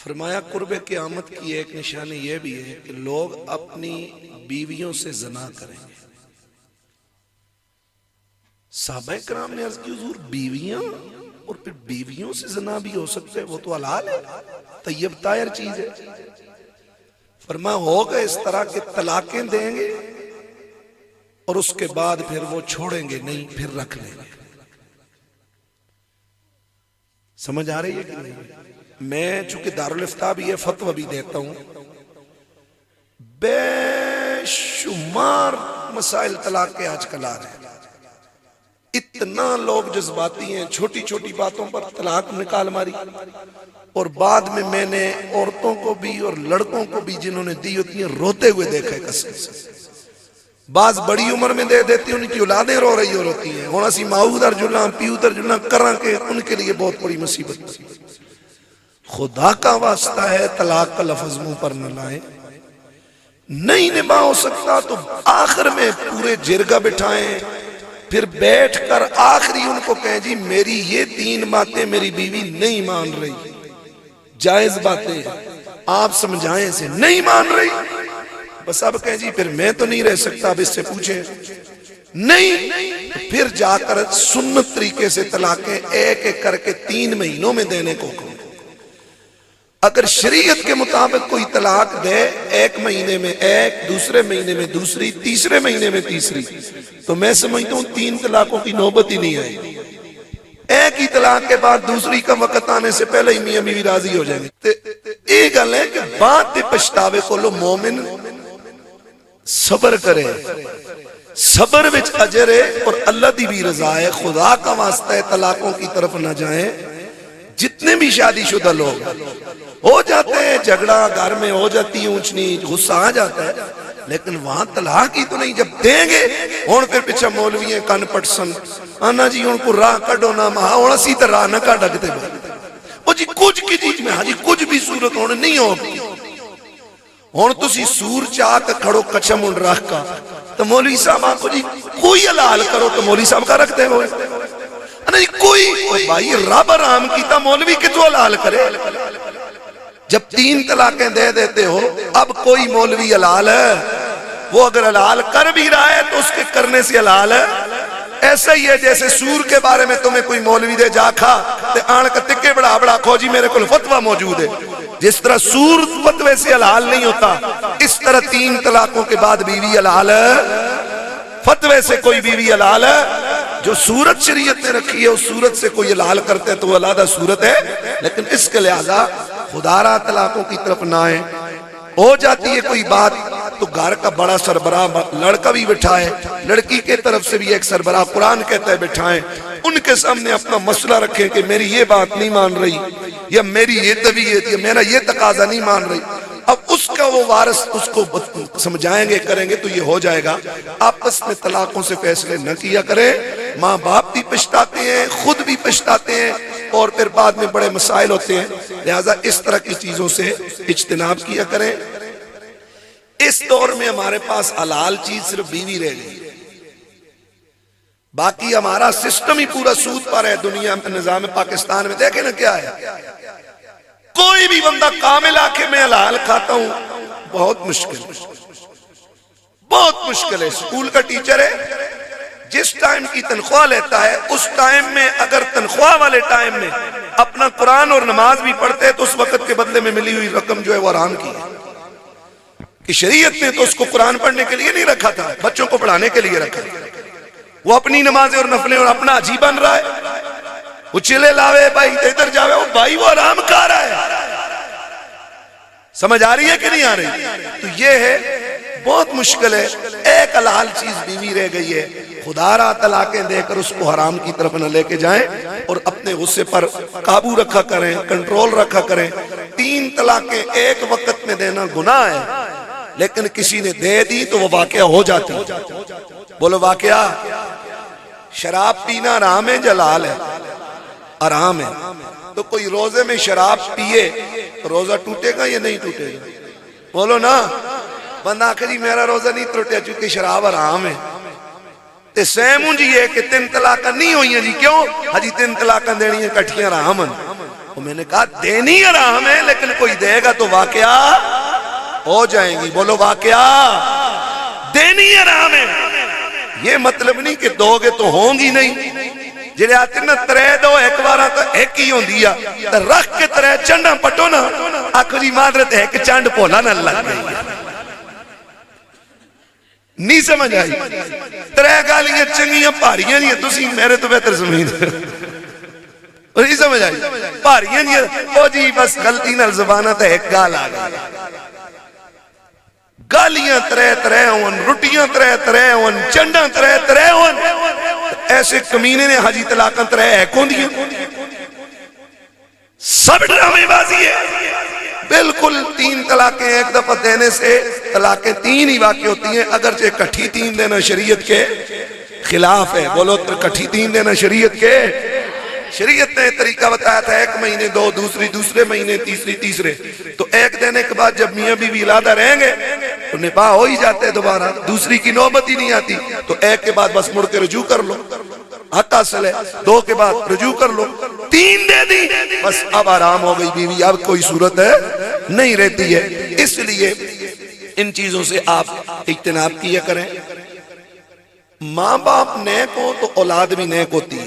فرمایا قرب قیامت کی ایک نشانی یہ بھی ہے کہ لوگ اپنی بیویوں سے زنا کریں گے۔ صحابہ کرام نے عرض کی حضور بیویاں اور پھر بیویوں سے زنا بھی ہو سکتے ہیں، وہ تو حلال ہے، طیب طاہر چیز ہے۔ فرمایا ہوگا اس طرح کے طلاقیں دیں گے اور اس کے بعد پھر وہ چھوڑیں گے نہیں، پھر رکھ لیں گے۔ سمجھ آ رہی ہے کہ نہیں؟ میں چونکہ دارالفتاء بھی ہے، فتویٰ بھی دیتا ہوں، بے شمار مسائل طلاق کے آج کل آ رہے ہیں۔ اتنا لوگ جذباتی ہیں، چھوٹی چھوٹی باتوں پر طلاق نکال ماری، اور بعد میں نے عورتوں کو بھی اور لڑکوں کو بھی جنہوں نے دی ہوتی ہیں روتے ہوئے دیکھا ہے قسم سے۔ بعض بڑی عمر میں دے دیتی ہیں، ان کی اولادیں رو رہی ہوتی ہیں، ہونا سی ماؤ در جلنا پیو در جلنا کرا کے ان کے لیے بہت بڑی مصیبت۔ خدا کا واسطہ ہے طلاق کا لفظ منہ پر نہ لائیں، نہیں نبھا ہو سکتا تو آخر میں پورے جرگہ بٹھائیں، پھر بیٹھ کر آخری ان کو کہیں جی میری یہ 3 باتیں میری بیوی نہیں مان رہی، جائز باتیں آپ سمجھائیں سے نہیں مان رہی، بس اب کہیں جی پھر میں تو نہیں رہ سکتا، اب اس سے پوچھیں نہیں، پھر جا کر سنت طریقے سے طلاقیں ایک ایک کر کے 3 مہینوں میں دینے کو کہو۔ اگر شریعت کے مطابق کوئی طلاق دے 1 مہینے میں 1، دوسرے مہینے میں دوسری، تیسرے مہینے میں تیسری، تو میں سمجھتا ہوں 3 طلاقوں کی نوبت ہی نہیں آئی۔ ایک ہی طلاق کے بعد دوسری کا وقت آنے سے پہلے ہی میاں بیوی راضی ہو جائیں گے۔ یہ گل ہے کہ بات پچھتاوے کو لو، مومن صبر کرے، صبر وچ اجر ہے اور اللہ دی بھی رضا ہے۔ خدا کا واسطہ ہے طلاقوں کی طرف نہ جائیں۔ جتنے بھی شادی شدہ لوگ ہو جاتے ہیں، جھگڑا گھر میں ہو جاتی ہے، اونچ نیچ غصہ آ جاتا ہے، لیکن وہاں طلاق ہی تو نہیں۔ جب دیں گے ہون پھر پیچھے مولوی ہیں کن پٹسن آنا جی ہون کو راہ کڈو نہ مہا ہونا اسی طرح راہ نہ کڈ اگتے بھائی وہ جی کچھ کی چیز میں ہاں جی کچھ بھی صورت ہونے نہیں ہوگی۔ ہون تسی سور چاہ کے کھڑو کچھم ان رکھ کا تو مولوی صاحب آپ کو جی کوئی حلال کرو تو مولوی صاحب کا رکھتے ہوئے نہیں کوئی بھائی رب آرام کیتا مولوی کتو حلال کرے۔ جب 3 طلاقیں دے دیتے ہو اب کوئی مولوی حلال ہے؟ وہ اگر حلال کر بھی رہا ہے تو اس کے کرنے سے حلال ہے۔ ایسا ہی ہے جیسے سور کے بارے میں تمہیں کوئی مولوی دے جا کھا تے آن کا تکے بڑا بڑا کھو جی میرے کو فتوہ موجود ہے۔ جس طرح سور فتوے سے حلال نہیں ہوتا، اس طرح 3 طلاقوں کے بعد بیوی حلال ہے، فتوے سے کوئی بیوی حلال ہے۔ جو صورت شریعت نے رکھی ہے اس صورت سے کوئی حلال کرتے ہیں تو وہ علیحدہ صورت ہے، لیکن اس کے لہذا خدا را طلاقوں کی طرف نہ آئیں۔ ہو جاتی ہے کوئی بات تو گھر کا بڑا سربراہ لڑکا بھی بٹھائے، لڑکی کے طرف سے بھی ایک سربراہ قرآن کہتا ہے بٹھائیں، ان کے سامنے اپنا مسئلہ رکھیں کہ میری یہ بات نہیں مان رہی یا میری یہ طبیعت یا میرا یہ تقاضا نہیں مان رہی۔ اب اس کا وہ وارث اس کو سمجھائیں گے کریں گے تو یہ ہو جائے گا۔ آپس میں طلاقوں سے فیصلے نہ کیا کریں، ماں باپ بھی پچھتاتے ہیں، خود بھی پچھتاتے ہیں اور پھر بعد میں بڑے مسائل ہوتے ہیں، لہذا اس طرح کی چیزوں سے اجتناب کیا کریں۔ اس دور میں ہمارے پاس حلال چیز صرف بیوی رہ گئی، باقی ہمارا سسٹم ہی پورا سود پر ہے۔ دنیا میں نظام پاکستان میں دیکھیں نا کیا ہے، کوئی بھی بندہ کامل آ کے میں حلال کھاتا ہوں بہت مشکل، بہت مشکل ہے۔ اسکول کا ٹیچر ہے، جس ٹائم کی تنخواہ لیتا ہے اس ٹائم میں اگر تنخواہ والے ٹائم میں اپنا قرآن اور نماز بھی پڑھتے تو اس وقت کے بدلے میں ملی ہوئی رقم جو ہے وہ حرام کی ہے، کہ شریعت نے تو اس کو قرآن پڑھنے کے لیے نہیں رکھا تھا، بچوں کو پڑھانے کے لیے رکھا۔ وہ اپنی نمازیں اور نفلیں اور اپنا عجیب بن رہا ہے، وہ چلے لاوے بھائی ادھر جاوے، وہ بھائی وہ حرام کھا رہا ہے۔ سمجھ آ رہی ہے کہ نہیں آ رہی؟ تو یہ ہے بہت مشکل ہے۔ ایک حلال چیز بیوی رہ گئی ہے، خدا را طلاقیں دے کر اس کو حرام کی طرف نہ لے کے جائیں اور اپنے غصے پر قابو رکھا کریں، کنٹرول رکھا کریں۔ 3 طلاقیں ایک وقت میں دینا گناہ ہے، لیکن کسی نے دے دی تو وہ واقعہ ہو جاتی ہے۔ بولو واقعہ۔ شراب پینا حرام ہے جلال ہے؟ حرام ہے۔ تو کوئی روزے میں شراب پیے تو روزہ ٹوٹے گا یا نہیں ٹوٹے گا؟ بولو نا۔ بندہ آخر جی میرا روزہ نہیں ٹوٹے چونکہ شراب حرام ہے۔ تے سیمون جی ہے کہ 3 طلاقاں نہیں ہوئی ہیں جی، کیوں؟ ہجی 3 طلاقاں دینی ہیں کٹھیاں حرام ہیں۔ وہ میں نے کہا دینی حرام ہے لیکن کوئی دے گا تو واقعہ ہو جائیں گی. بولو واقعہ دینی حرام ہے. یہ مطلب نہیں کہ دو گے تو ہوں گی نہیں. جڑے آتے نا ترے دو ایک بارہ تو ایک ہی ہوں دیا رکھ کے ترے چنڈا پٹو نا آکھو جی مادرت ایک چنڈ پولا نہ لگ گئی. نہیں سمجھ آئی. ترے گالیاں چنگیاں پاریاں نہیں تسی میرے تو بہتر سمجھ نہیں سمجھ آئی. پاریاں نہیں او جی بس غلطی نال زبانہ تے ایک گال آ گئی. گالیاں ترے ترے ہون روٹیاں ترے ترے ہون چنڈا ترے ترے ہون. ایسے کمینے نے حاجی طلاقاں ترے ایک ہوں دیا. سب ڈرامے بازی ہے. بالکل 3 طلاقیں ایک دفعہ دینے سے طلاقیں 3 ہی واقع ہوتی ہیں اگرچہ کٹھی 3 دینا شریعت کے خلاف ہے. بولو کٹھی 3 دینا شریعت کے. شریعت نے طریقہ بتایا تھا 1 مہینے 2 دوسرے مہینے تیسرے. تو ایک دینے کے بعد جب میاں بیوی علادہ رہیں گے تو نکاح ہو ہی جاتے دوبارہ. دوسری کی نوبت ہی نہیں آتی. تو ایک کے بعد بس مڑ کے رجوع کر لو حق حاصل ہے. 2 کے بعد رجوع کر لو. 3 دے دی بس اب آرام ہو گئی بیوی. اب کوئی صورت ہے نہیں رہتی ہے. اس لیے ان چیزوں سے آپ اجتناب کیا کریں. ماں باپ نیک ہو تو اولاد بھی نیک ہوتی ہے.